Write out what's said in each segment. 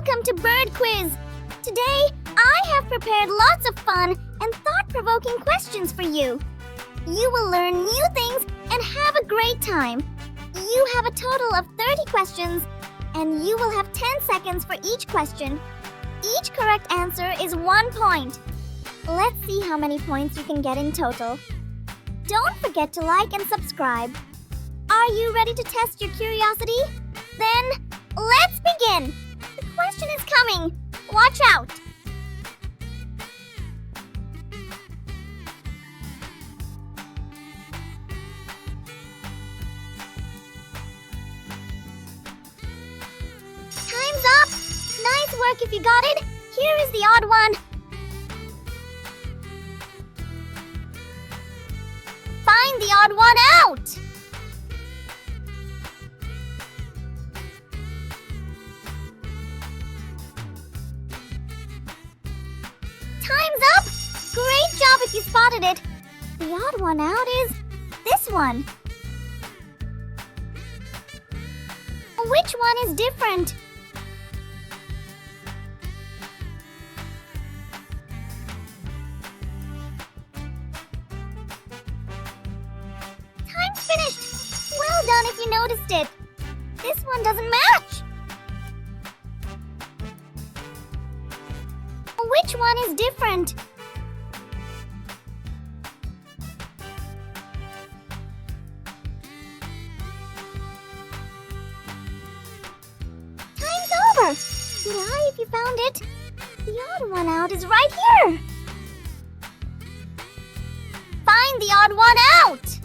Welcome to Bird Quiz! Today, I have prepared lots of fun and thought-provoking questions for you. You will learn new things and have a great time. You have a total of 30 questions, and you will have 10 seconds for each question. Each correct answer is 1 point. Let's see how many points you can get in total. Don't forget to like and subscribe. Are you ready to test your curiosity? Then, let's begin! The question is coming. Watch out! Time's up! Nice work if you got it. Here is the odd one. Find the odd one out! Time's up! Great job if you spotted it. The odd one out is this one. Which one is different? Time's finished. Well done if you noticed it. This one doesn't match. Which one is different? Time's over! Good eye if you found it. The odd one out is right here. Find the odd one out!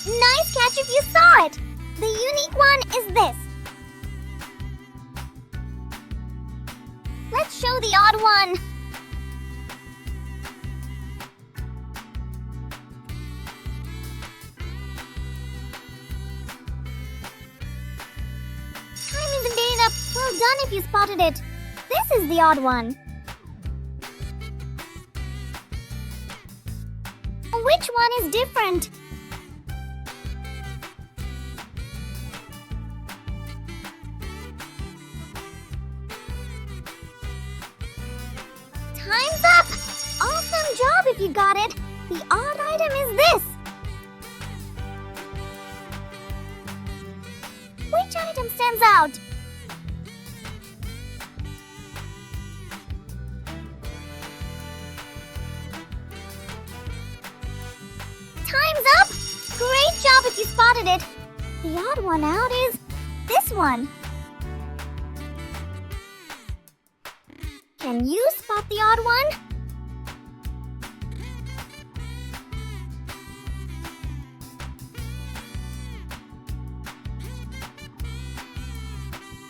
Nice catch if you saw it! The unique one is this. Let's show the odd one. Time isn't data. Well done if you spotted it. This is the odd one. Which one is different? Time's up! Awesome job if you got it. The odd item is this. Which item stands out? Time's up! Great job if you spotted it. The odd one out is this one. Can you spot the odd one?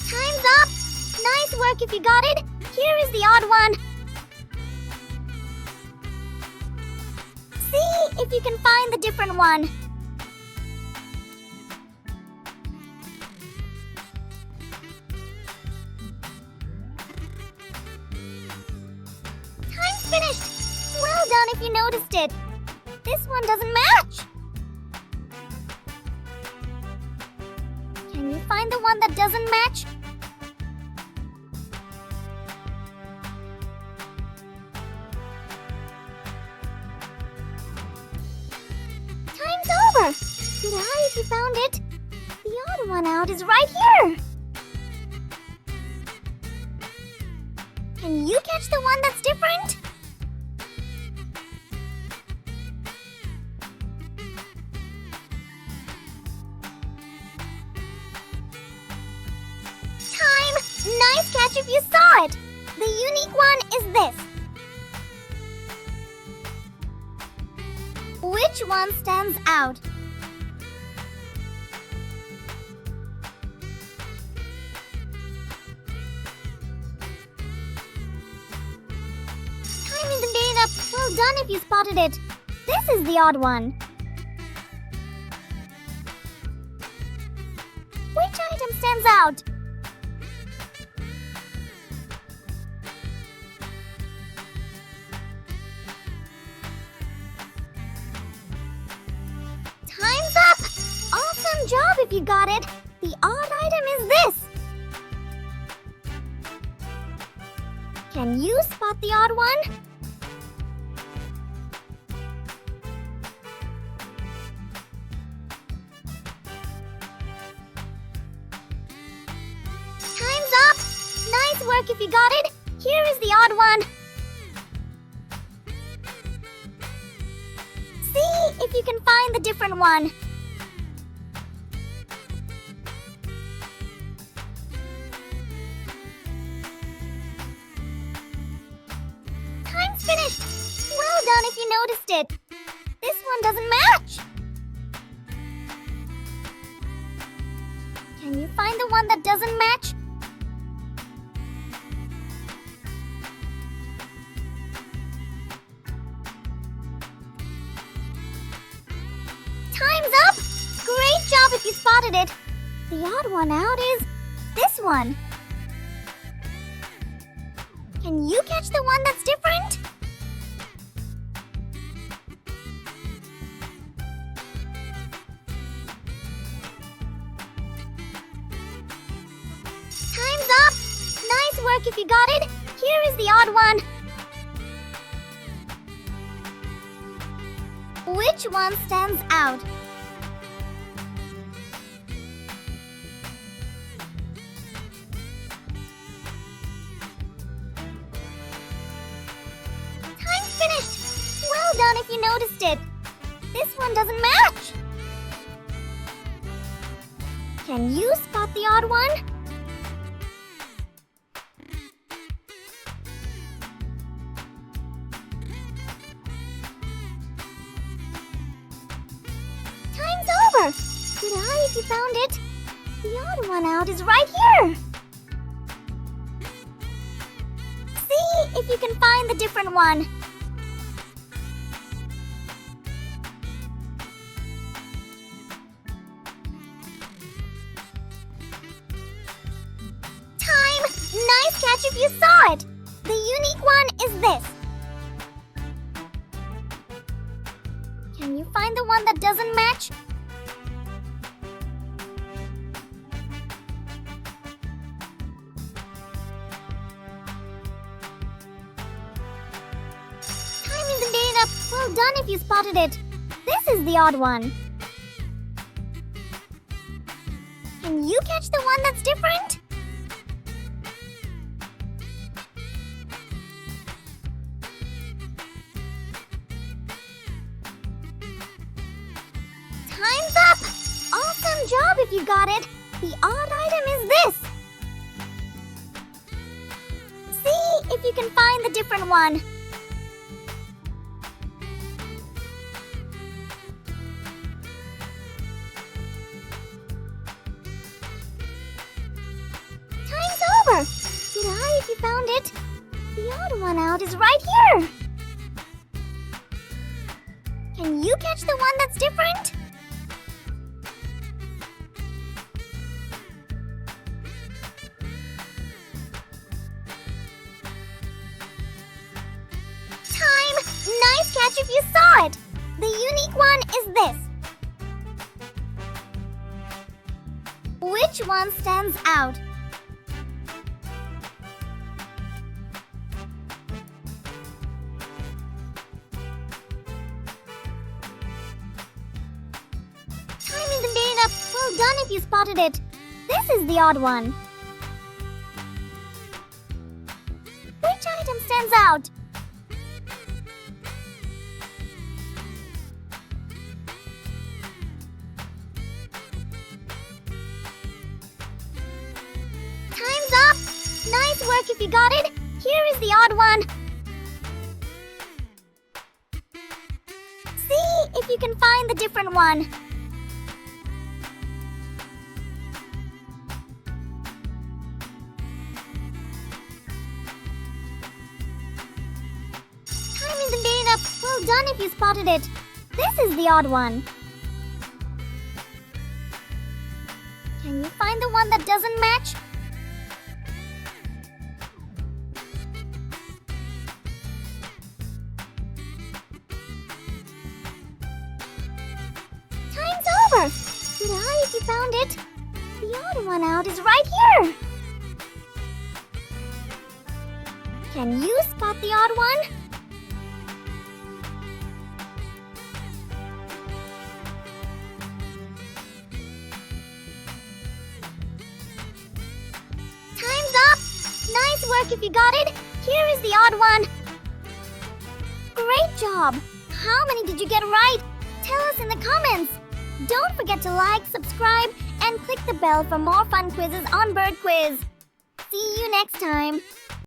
Time's up! Nice work if you got it. Here is the odd one. See if you can find the different one. Finished! Well done if you noticed it. This one doesn't match. Can you find the one that doesn't match? Time's over. Good eye if you found it. The odd one out is right here. Can you catch the one that's different? Nice catch if you saw it! The unique one is this. Which one stands out? Time isn't data. Well done if you spotted it. This is the odd one. Which item stands out? if you got it. The odd item is this. Can you spot the odd one? Time's up! Nice work if you got it. Here is the odd one. See if you can find the different one. Time's finished. Well done if you noticed it. This one doesn't match. Can you find the one that doesn't match? Time's up! Great job if you spotted it. The odd one out is this one. Can you catch the one that's different? Time's up! Nice work if you got it. Here is the odd one. Which one stands out? Time's finished. Well done if you noticed it. This one doesn't match. Can you spot the odd one? Time's over! Good eye if you found it. The odd one out is right here. See if you can find the different one. Time! Nice catch if you saw it. The unique one is this. Can you find the one that doesn't match? Time isn't made up. Well done if you spotted it. This is the odd one. Can you catch the one that's different? Time's up! Awesome job if you got it. The odd item is this. See if you can find the different one. Time's over! Good eye if you found it. The odd one out is right here. Can you catch the one that's different? Time! Nice catch if you saw it. The unique one is this. Which one stands out? Time isn't made up. Well done if you spotted it. This is the odd one. Which item stands out? Time's up! Nice work if you got it. Here is the odd one. See if you can find the different one. Time isn't made up. Well done if you spotted it. This is the odd one. Can you find the one that doesn't match? Time's over! Good eye think you found it. The odd one out is right here. Can you spot the odd one? Time's up! Nice work if you got it. Here is the odd one. Great job! How many did you get right? Tell us in the comments. Don't forget to like, subscribe, and click the bell for more fun quizzes on Bird Quiz. See you next time.